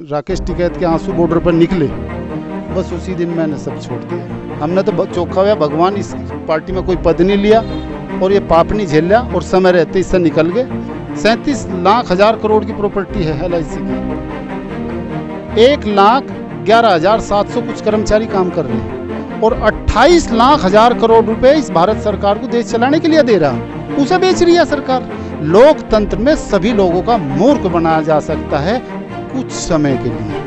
राकेश टिकैत के आंसू बॉर्डर पर निकले, बस उसी दिन मैंने सब छोड़ दिया। हमने तो चौखा हुआ भगवान, इस पार्टी में कोई पद नहीं लिया और ये पाप नहीं झेल लिया और समय रहते इससे निकल गए। 37 लाख हजार करोड़ की प्रॉपर्टी है LIC की। 1,11,700 कुछ कर्मचारी काम कर रहे हैं और 28 लाख हजार करोड़ रुपए इस भारत सरकार को देश चलाने के लिए दे रहा, उसे बेच रही है सरकार। लोकतंत्र में सभी लोगों का मूर्ख बनाया जा सकता है कुछ समय के लिए,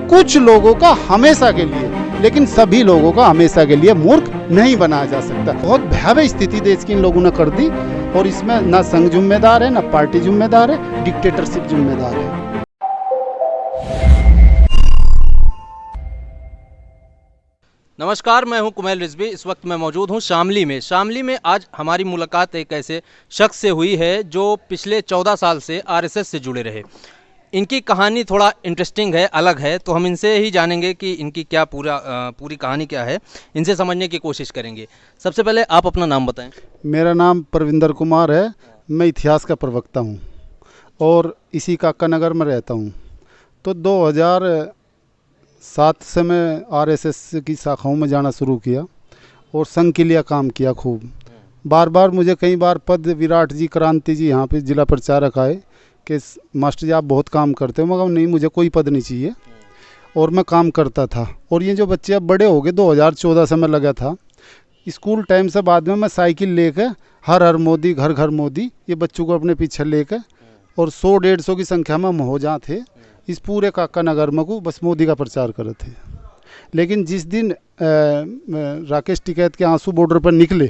कुछ लोगों का हमेशा के लिए, लेकिन सभी लोगों का हमेशा के लिए मूर्ख नहीं बनाया जा सकता। बहुत भयावह स्थिति देश की इन लोगों ने कर दी और इसमें ना संघ जिम्मेदार है, ना पार्टी जिम्मेदार है, डिक्टेटरशिप जिम्मेदार है। नमस्कार, मैं हूं कुमेल रिजवी। इस वक्त मैं मौजूद हूं शामली में। शामली में आज हमारी मुलाकात एक ऐसे शख्स से हुई है जो पिछले 14 साल से RSS से जुड़े रहे। इनकी कहानी थोड़ा इंटरेस्टिंग है, अलग है, तो हम इनसे ही जानेंगे कि इनकी क्या पूरी कहानी क्या है। इनसे समझने की कोशिश करेंगे। सबसे पहले आप अपना नाम बताएं। मेरा नाम परविंदर कुमार है। मैं इतिहास का प्रवक्ता हूँ और इसी काका नगर में रहता हूँ। तो 2007 से मैं RSS की शाखाओं में जाना शुरू किया और संघ के लिए काम किया खूब। बार बार मुझे कई बार पद विराट जी, क्रांति जी यहाँ पे जिला प्रचारक आए कि मास्टर जी आप बहुत काम करते हो। मगर नहीं, मुझे कोई पद नहीं चाहिए और मैं काम करता था। और ये जो बच्चे अब बड़े हो गए, 2014 से मैं लगा था स्कूल टाइम से। बाद में मैं साइकिल लेकर हर मोदी, घर घर मोदी, ये बच्चों को अपने पीछे लेकर और 100-150 की संख्या में हम हो जहाँ थे इस पूरे काका नगर में को बस मोदी का प्रचार कर रहे थे। लेकिन जिस दिन राकेश टिकैत के आंसू बॉर्डर पर निकले,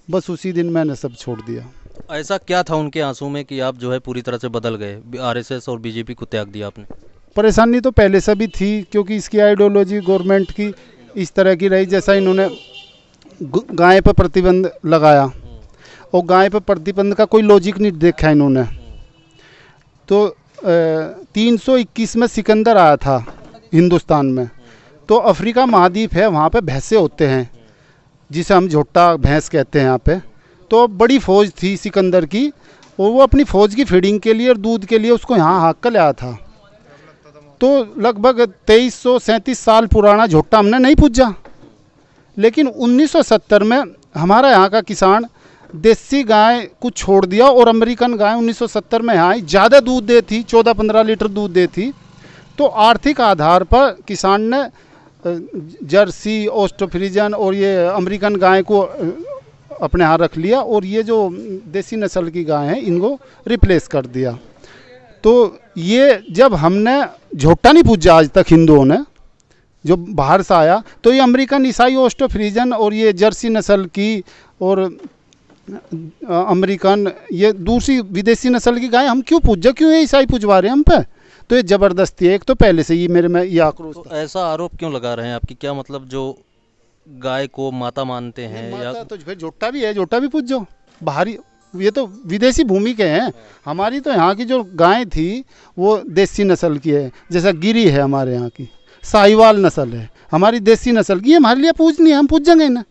बस उसी दिन मैंने सब छोड़ दिया। ऐसा क्या था उनके आंसू में कि आप जो है पूरी तरह से बदल गए, RSS और BJP को त्याग दिया आपने? परेशानी तो पहले से भी थी, क्योंकि इसकी आइडियोलॉजी गवर्नमेंट की इस तरह की रही। जैसा इन्होंने गाय पर प्रतिबंध लगाया और गाय पर प्रतिबंध का कोई लॉजिक नहीं देखा इन्होंने। तो 321 में सिकंदर आया था हिंदुस्तान में। तो अफ्रीका महाद्वीप है, वहाँ पे भैंसे होते हैं जिसे हम झोटा भैंस कहते हैं यहाँ पे। तो बड़ी फौज थी सिकंदर की और वो अपनी फौज की फीडिंग के लिए और दूध के लिए उसको यहाँ हाँक कर लाया था। तो लगभग 2337 साल पुराना झोटा हमने नहीं पूजा। लेकिन 1970 में हमारा यहाँ का किसान देसी गाय को छोड़ दिया और अमेरिकन गाय 1970 में यहाँ ज़्यादा दूध देती, 14-15 लीटर दूध देती। तो आर्थिक आधार पर किसान ने जर्सी, ऑस्ट्रो-फ्रीजन और ये अमेरिकन गाय को अपने यहाँ रख लिया और ये जो देसी नस्ल की गाय हैं इनको रिप्लेस कर दिया। तो ये जब हमने झोटा नहीं पूजा आज तक हिंदुओं ने, जो बाहर से आया, तो ये अमेरिकन ईसाई, ऑस्ट्रो-फ्रीजन और ये जर्सी नस्ल की और अमेरिकन, ये दूसरी विदेशी नस्ल की गाय हम क्यों पूजा, क्यों ये ईसाई पूजवा रहे हैं हम पे? तो ये ज़बरदस्ती है। एक तो पहले से ही मेरे में ये आक्रोश था। तो ऐसा आरोप क्यों लगा रहे हैं आपकी? क्या मतलब जो गाय को माता मानते हैं या तो फिर झोटा भी है, झोटा भी पूजो। बाहरी ये तो विदेशी भूमि के हैं। हमारी तो यहाँ की जो गाय थी वो देसी नस्ल की है। जैसा गिरी है हमारे यहाँ की, साहिवाल नस्ल है हमारी देसी नस्ल की, हमारे लिए पूजनी है, हम पूजेंगे ना।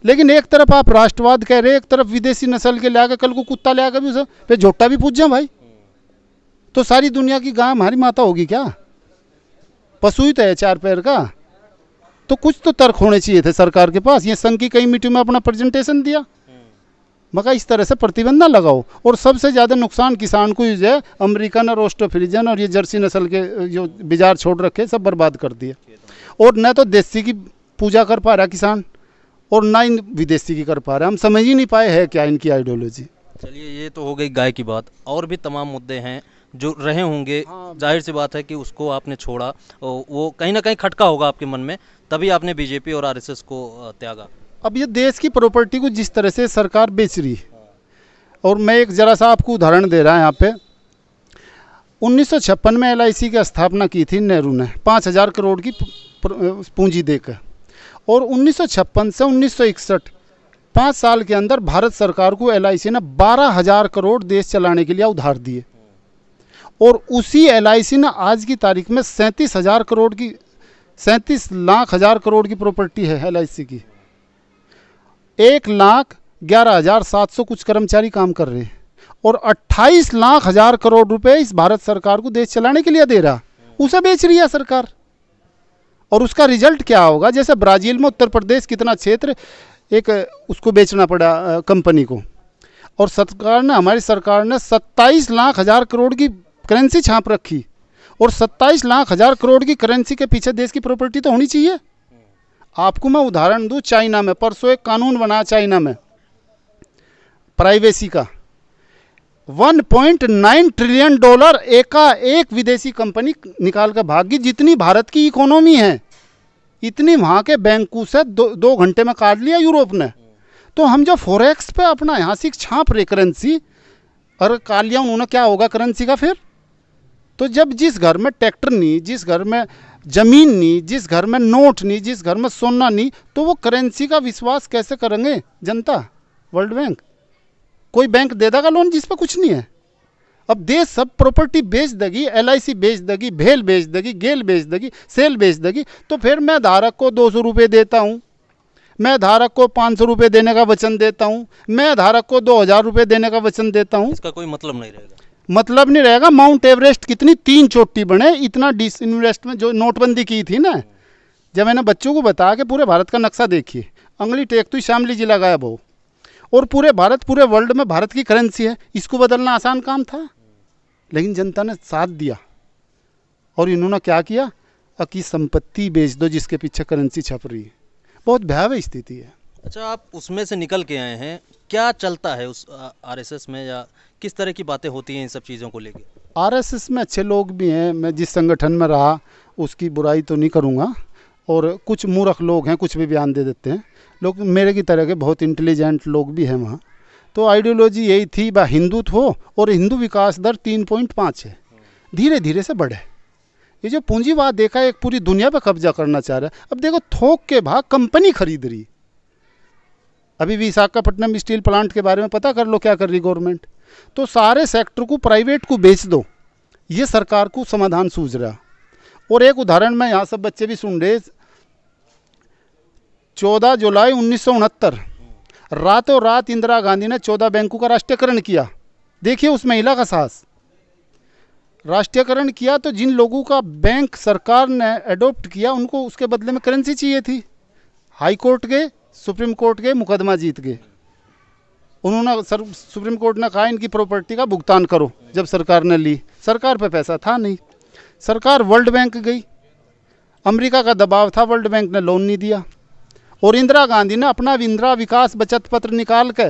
लेकिन एक तरफ आप राष्ट्रवाद कह रहे, एक तरफ विदेशी नस्ल के ले आकर, कल को कुत्ता ले आकर भी उसे फिर झोटा भी पूजें भाई। तो सारी दुनिया की गाय हमारी माता होगी क्या? पशु ही तो है 4 पैर का। तो कुछ तो तर्क होने चाहिए थे सरकार के पास। ये संघ की कई मीटिंग में अपना प्रेजेंटेशन दिया, मगर इस तरह से प्रतिबंध ना लगाओ। और सबसे ज़्यादा नुकसान किसान को ही है। अमेरिकन और ऑस्ट्रो-फ्रीजन और ये जर्सी नस्ल के जो बाजार छोड़ रखे सब बर्बाद कर दिया। और न तो देसी की पूजा कर पा रहा किसान और ना इन विदेशी की कर पा रहा। हम समझ ही नहीं पाए है क्या इनकी आइडियोलॉजी। चलिए, ये तो हो गई गाय की बात। और भी तमाम मुद्दे हैं जो रहे होंगे। जाहिर सी बात है कि उसको आपने छोड़ा, वो कहीं ना कहीं खटका होगा आपके मन में, तभी आपने BJP और RSS को त्यागा। अब ये देश की प्रॉपर्टी को जिस तरह से सरकार बेच रही, और मैं एक जरा सा आपको उदाहरण दे रहा है यहाँ पे। 1956 में LIC की स्थापना की थी नेहरू ने 5,000 करोड़ की पूंजी देकर, और 1956 से 1961 5 साल के अंदर भारत सरकार को LIC ने 12,000 करोड़ देश चलाने के लिए उधार दिए। और उसी LIC ने आज की तारीख में 37 लाख हजार करोड़ की प्रॉपर्टी है LIC की। 1,11,700 कुछ कर्मचारी काम कर रहे हैं और 28 लाख हजार करोड़ रुपए इस भारत सरकार को देश चलाने के लिए दे रहा, उसे बेच रही है सरकार। और उसका रिजल्ट क्या होगा? जैसे ब्राज़ील में उत्तर प्रदेश कितना क्षेत्र एक उसको बेचना पड़ा कंपनी को, और सरकार ने, हमारी सरकार ने 27 लाख हजार करोड़ की करेंसी छाप रखी। और 27 लाख हजार करोड़ की करेंसी के पीछे देश की प्रॉपर्टी तो होनी चाहिए। आपको मैं उदाहरण दूं, चाइना में परसों एक कानून बना चाइना में प्राइवेसी का, 1.9 ट्रिलियन डॉलर एक विदेशी कंपनी निकाल कर भागी। जितनी भारत की इकोनॉमी है इतनी वहाँ के बैंकों से 2 घंटे में काट लिया यूरोप ने। तो हम जो फॉरेक्स पे अपना यहाँ से छाप रहे करेंसी, और काट लिया उन्होंने, क्या होगा करेंसी का फिर? तो जब जिस घर में ट्रैक्टर नहीं, जिस घर में ज़मीन नहीं, जिस घर में नोट नहीं, जिस घर में सोना नहीं, तो वो करेंसी का विश्वास कैसे करेंगे जनता? वर्ल्ड बैंक, कोई बैंक दे देगा लोन जिस पर कुछ नहीं है? अब देश सब प्रॉपर्टी बेच देगी, LIC बेच देगी, भेल बेच देगी, गेल बेच देगी, सेल बेच देगी। तो फिर मैं धारक को 200 रुपये देता हूँ, मैं धारक को 500 रुपये देने का वचन देता हूँ, मैं धारक को 2000 रुपये देने का वचन देता हूँ, इसका कोई मतलब नहीं रहेगा। मतलब नहीं रहेगा। माउंट एवरेस्ट कितनी 3 चोटी बने, इतना डिसइन्वेस्टमेंट जो नोटबंदी की थी ना, जब मैंने बच्चों को बताया कि पूरे भारत का नक्शा देखिए, अंगली टेक तो शामली जिला गायब हो, और पूरे भारत, पूरे वर्ल्ड में भारत की करेंसी है, इसको बदलना आसान काम था। लेकिन जनता ने साथ दिया, और इन्होंने क्या किया? कि संपत्ति बेच दो जिसके पीछे करेंसी छप रही है। बहुत भयावह स्थिति है। अच्छा, आप उसमें से निकल के आए हैं, क्या चलता है उस RSS में, या किस तरह की बातें होती हैं इन सब चीज़ों को लेके? RSS में अच्छे लोग भी हैं, मैं जिस संगठन में रहा उसकी बुराई तो नहीं करूँगा, और कुछ मूर्ख लोग हैं, कुछ भी बयान दे देते हैं लोग। मेरे की तरह के बहुत इंटेलिजेंट लोग भी हैं वहाँ। तो आइडियोलॉजी यही थी, बा हिंदुत्व हो, और हिंदू विकास दर 3.5 है, धीरे धीरे से बढ़े। ये जो पूंजीवाद देखा एक पूरी दुनिया पे कब्जा करना चाह रहा है। अब देखो, थोक के भाव कंपनी खरीद रही। अभी विशाखापट्टनम स्टील प्लांट के बारे में पता कर लो क्या कर रही गवर्नमेंट। तो सारे सेक्टर को प्राइवेट को बेच दो, ये सरकार को समाधान सूझ रहा। और एक उदाहरण में यहाँ सब बच्चे भी सुन रहे, 14 जुलाई 1969 रातों रात इंदिरा गांधी ने 14 बैंकों का राष्ट्रीयकरण किया। देखिए उस महिला का साहस। राष्ट्रीयकरण किया तो जिन लोगों का बैंक सरकार ने एडॉप्ट किया, उनको उसके बदले में करेंसी चाहिए थी। हाई कोर्ट गए, सुप्रीम कोर्ट गए, मुकदमा जीत गए। उन्होंने सुप्रीम कोर्ट ने कहा इनकी प्रॉपर्टी का भुगतान करो। जब सरकार ने ली, सरकार पे पैसा था नहीं, सरकार वर्ल्ड बैंक गई, अमेरिका का दबाव था, वर्ल्ड बैंक ने लोन नहीं दिया, और इंदिरा गांधी ने अपना इंदिरा विकास बचत पत्र निकाल के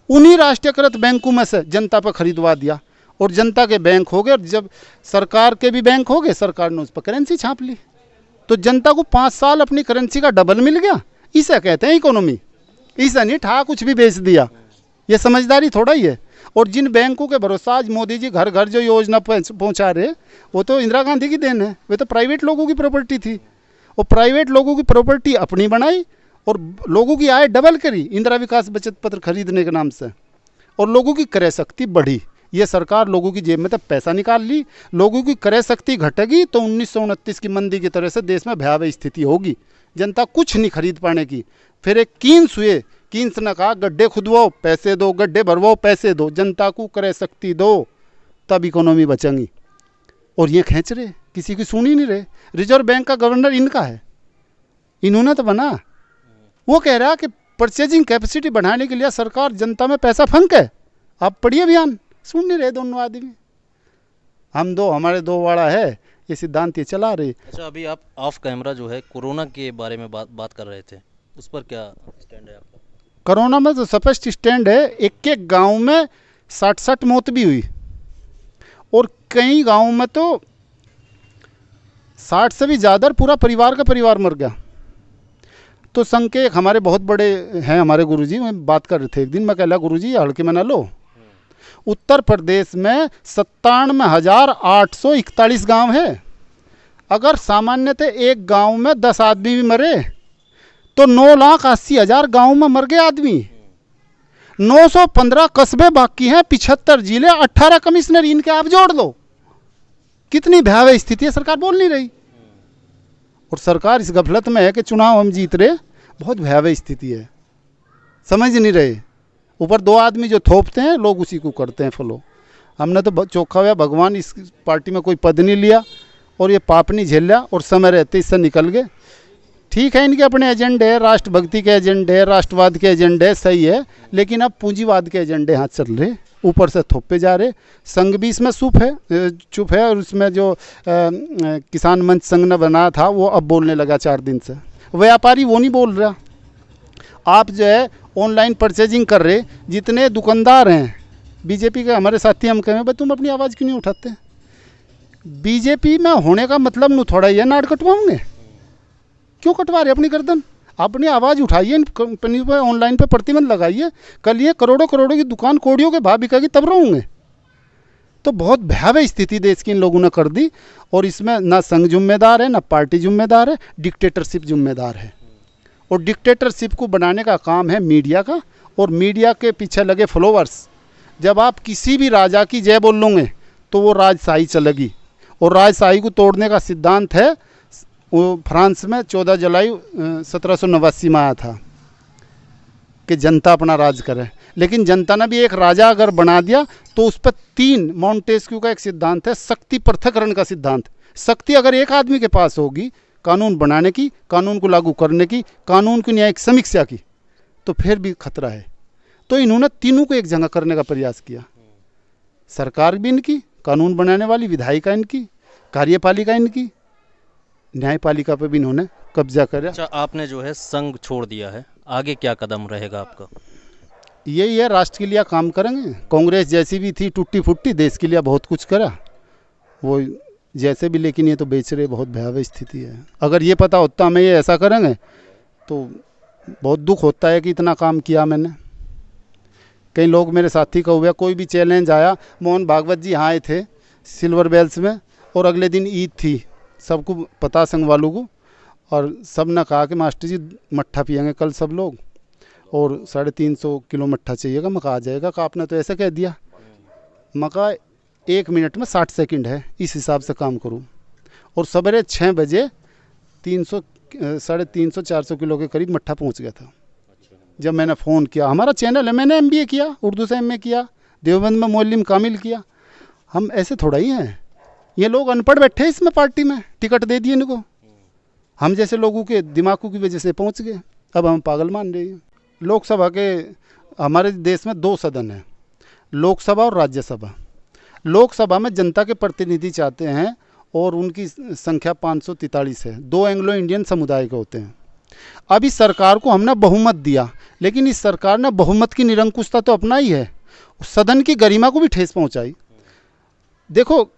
उन्हीं राष्ट्रीयकृत बैंकों में से जनता पर खरीदवा दिया, और जनता के बैंक हो गए। और जब सरकार के भी बैंक हो गए, सरकार ने उस पर करेंसी छाप ली, तो जनता को 5 साल अपनी करेंसी का डबल मिल गया। इसे कहते हैं इकोनॉमी। इसे नहीं ठा कुछ भी बेच दिया, ये समझदारी थोड़ा ही है। और जिन बैंकों के भरोसा आज मोदी जी घर घर जो योजना पहुंचा रहे, वो तो इंदिरा गांधी की देन है। वे तो प्राइवेट लोगों की प्रॉपर्टी थी, और प्राइवेट लोगों की प्रॉपर्टी अपनी बनाई और लोगों की आय डबल करी इंदिरा विकास बचत पत्र खरीदने के नाम से, और लोगों की क्रय शक्ति बढ़ी। ये सरकार लोगों की जेब में तब पैसा निकाल ली, लोगों की क्रय शक्ति घटेगी तो 1929 की मंदी की तरह से देश में भयावह स्थिति होगी, जनता कुछ नहीं खरीद पाने की। फिर एक कीन्स हुए, कीन्स ने कहा गड्ढे खुदवाओ पैसे दो, गड्ढे भरवाओ पैसे दो, जनता को क्रय शक्ति दो, तब इकोनॉमी बचेंगी। और ये खींच रहे, किसी की सुन ही नहीं रहे। रिजर्व बैंक का गवर्नर इनका है, इन्होंने तो बना। वो कह रहा है कि परचेजिंग कैपेसिटी बढ़ाने के लिए सरकार जनता में पैसा फंक है। आप पढ़िए बयान, सुन नहीं रहे दोनों आदमी। हम दो, हमारे दो वाड़ा है, ये सिद्धांत ये चला रहे। अच्छा, अभी आप ऑफ कैमरा जो है कोरोना के बारे में बात कर रहे थे, उस पर क्या स्टैंड है आपका? कोरोना में तो स्पष्ट स्टैंड है। एक एक गांव में 60 मौत भी हुई, और कई गांवों में तो 60 से भी ज़्यादा पूरा परिवार का परिवार मर गया। तो संघ के एक हमारे बहुत बड़े हैं हमारे गुरुजी, मैं बात कर रहे थे एक दिन, मैं कहला गुरुजी हल्के में ना लो। उत्तर प्रदेश में 97,841 गांव है। अगर सामान्यतः एक गांव में 10 आदमी भी मरे तो 9,80,000 गांव में मर गए आदमी। 915 कस्बे बाकी हैं, 75 जिले, 18 कमिश्नर, इनके आप जोड़ दो। कितनी भयावह स्थिति है, सरकार बोल नहीं रही। और सरकार इस गफलत में है कि चुनाव हम जीत रहे, बहुत भयावह स्थिति है, समझ नहीं रहे। ऊपर 2 आदमी जो थोपते हैं लोग उसी को करते हैं फॉलो। हमने तो चोखा हुआ भगवान इस पार्टी में कोई पद नहीं लिया और ये पाप नहीं झेला और समय रहते इससे निकल गए। ठीक है, इनके अपने एजेंडे है, राष्ट्रभक्ति के एजेंडे है, राष्ट्रवाद के एजेंडे है, सही है, लेकिन अब पूंजीवाद के एजेंडे हाथ चल रहे, ऊपर से थोपे जा रहे। संघ भी इसमें चुप है और उसमें जो किसान मंच संघ ने बनाया था वो अब बोलने लगा 4 दिन से। व्यापारी वो नहीं बोल रहा। आप जो है ऑनलाइन परचेजिंग कर रहे, जितने दुकानदार हैं बीजेपी के हमारे साथी हम कहें भाई तुम अपनी आवाज़ क्यों नहीं उठाते? बीजेपी में होने का मतलब नहीं थोड़ा ही है नाड़ कटवाओगे, क्यों कटवा रहे अपनी गर्दन? अपनी आवाज़ उठाइए, इन कंपनी पर ऑनलाइन पे प्रतिबंध लगाइए, कल ये करोड़ों करोड़ों की दुकान कोड़ियों के भाव बिकेगी तब रहूँगे। तो बहुत भयावह स्थिति देश की इन लोगों ने कर दी और इसमें ना संघ जिम्मेदार है ना पार्टी जिम्मेदार है, डिक्टेटरशिप जिम्मेदार है। और डिक्टेटरशिप को बनाने का काम है मीडिया का और मीडिया के पीछे लगे फॉलोअर्स। जब आप किसी भी राजा की जय बोल लोगे तो वो राजशाही चलेगी और राजशाही को तोड़ने का सिद्धांत है वो फ्रांस में 14 जुलाई 1789 में आया था कि जनता अपना राज करे। लेकिन जनता ने भी एक राजा अगर बना दिया तो उस पर 3 मॉन्टेस्क्यू का एक सिद्धांत है, शक्ति पृथक्करण का सिद्धांत। शक्ति अगर एक आदमी के पास होगी कानून बनाने की, कानून को लागू करने की, कानून की न्यायिक समीक्षा की, तो फिर भी खतरा है। तो इन्होंने तीनों को एक जगह करने का प्रयास किया। सरकार भी इनकी, कानून बनाने वाली विधायिका इनकी, कार्यपालिका इनकी, न्यायपालिका पे भी इन्होंने कब्जा करा। अच्छा, आपने जो है संघ छोड़ दिया है, आगे क्या कदम रहेगा आपका? यही है, राष्ट्र के लिए काम करेंगे। कांग्रेस जैसी भी थी टूटी फुट्टी, देश के लिए बहुत कुछ करा वो जैसे भी, लेकिन ये तो बेच रहे, बहुत भयावह स्थिति है। अगर ये पता होता हमें ये ऐसा करेंगे तो बहुत दुख होता है कि इतना काम किया मैंने। कई लोग मेरे साथी का हुआ, कोई भी चैलेंज आया, मोहन भागवत जी यहाँ आए थे सिल्वर बेल्स में और अगले दिन ईद थी, सबको पता संघ वालों को, और सब ने कहा कि मास्टर जी मट्ठा पियेंगे कल सब लोग और 350 किलो मट्ठा चाहिएगा, मका आ जाएगा। कहा आपने तो ऐसा कह दिया, मका 1 मिनट में 60 सेकंड है, इस हिसाब से काम करूं। और सवेरे 6 बजे 300-400 किलो के करीब मट्ठा पहुंच गया था। जब मैंने फ़ोन किया, हमारा चैनल है, मैंने MBA किया, उर्दू से MA किया, देवबंद में मौलिम कामिल किया। हम ऐसे थोड़ा ही हैं, ये लोग अनपढ़ बैठे हैं इसमें, पार्टी में टिकट दे दिए इनको, हम जैसे लोगों के दिमागों की वजह से पहुंच गए, अब हम पागल मान रहे हैं। लोकसभा के हमारे देश में 2 सदन हैं, लोकसभा और राज्यसभा। लोकसभा में जनता के प्रतिनिधि चाहते हैं और उनकी संख्या 543 है, 2 एंग्लो इंडियन समुदाय के होते हैं। अब इस सरकार को हमने बहुमत दिया, लेकिन इस सरकार ने बहुमत की निरंकुशता तो अपना ही है, सदन की गरिमा को भी ठेस पहुंचाई। देखो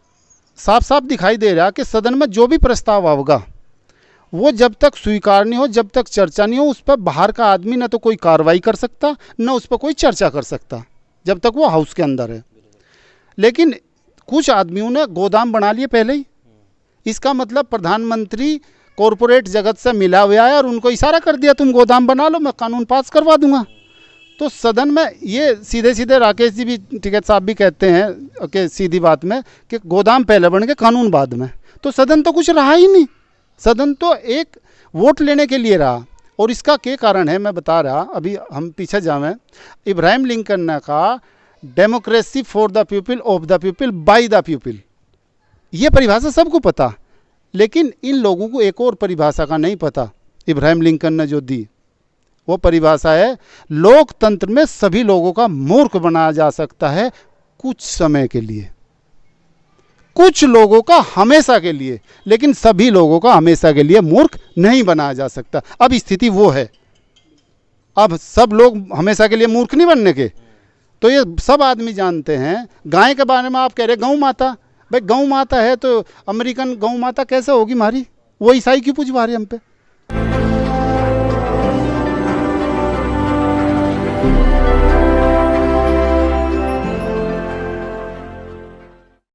साफ साफ दिखाई दे रहा कि सदन में जो भी प्रस्ताव आएगा वो जब तक स्वीकार नहीं हो, जब तक चर्चा नहीं हो, उस पर बाहर का आदमी ना तो कोई कार्रवाई कर सकता, ना उस पर कोई चर्चा कर सकता, जब तक वो हाउस के अंदर है। लेकिन कुछ आदमियों ने गोदाम बना लिए पहले ही। इसका मतलब प्रधानमंत्री कॉरपोरेट जगत से मिला हुआ है और उनको इशारा कर दिया तुम गोदाम बना लो, मैं कानून पास करवा दूंगा। तो सदन में ये सीधे सीधे राकेश जी भी, टिकैत साहब भी कहते हैं कि सीधी बात में कि गोदाम पहले बन के कानून बाद में। तो सदन तो कुछ रहा ही नहीं, सदन तो एक वोट लेने के लिए रहा। और इसका क्या कारण है मैं बता रहा, अभी हम पीछे जावें। इब्राहिम लिंकन ने कहा democracy for the people, of the people, by the people. ये परिभाषा सबको पता, लेकिन इन लोगों को एक और परिभाषा का नहीं पता इब्राहिम लिंकन ने जो दी। वो परिभाषा है लोकतंत्र में सभी लोगों का मूर्ख बनाया जा सकता है कुछ समय के लिए, कुछ लोगों का हमेशा के लिए, लेकिन सभी लोगों का हमेशा के लिए मूर्ख नहीं बनाया जा सकता। अब स्थिति वो है, अब सब लोग हमेशा के लिए मूर्ख नहीं बनने के। तो ये सब आदमी जानते हैं। गाय के बारे में आप कह रहे गौ माता, भाई गौ माता है तो अमेरिकन गौ माता कैसे होगी हमारी? वो ईसाई क्यों पूजवा रहे हम पे?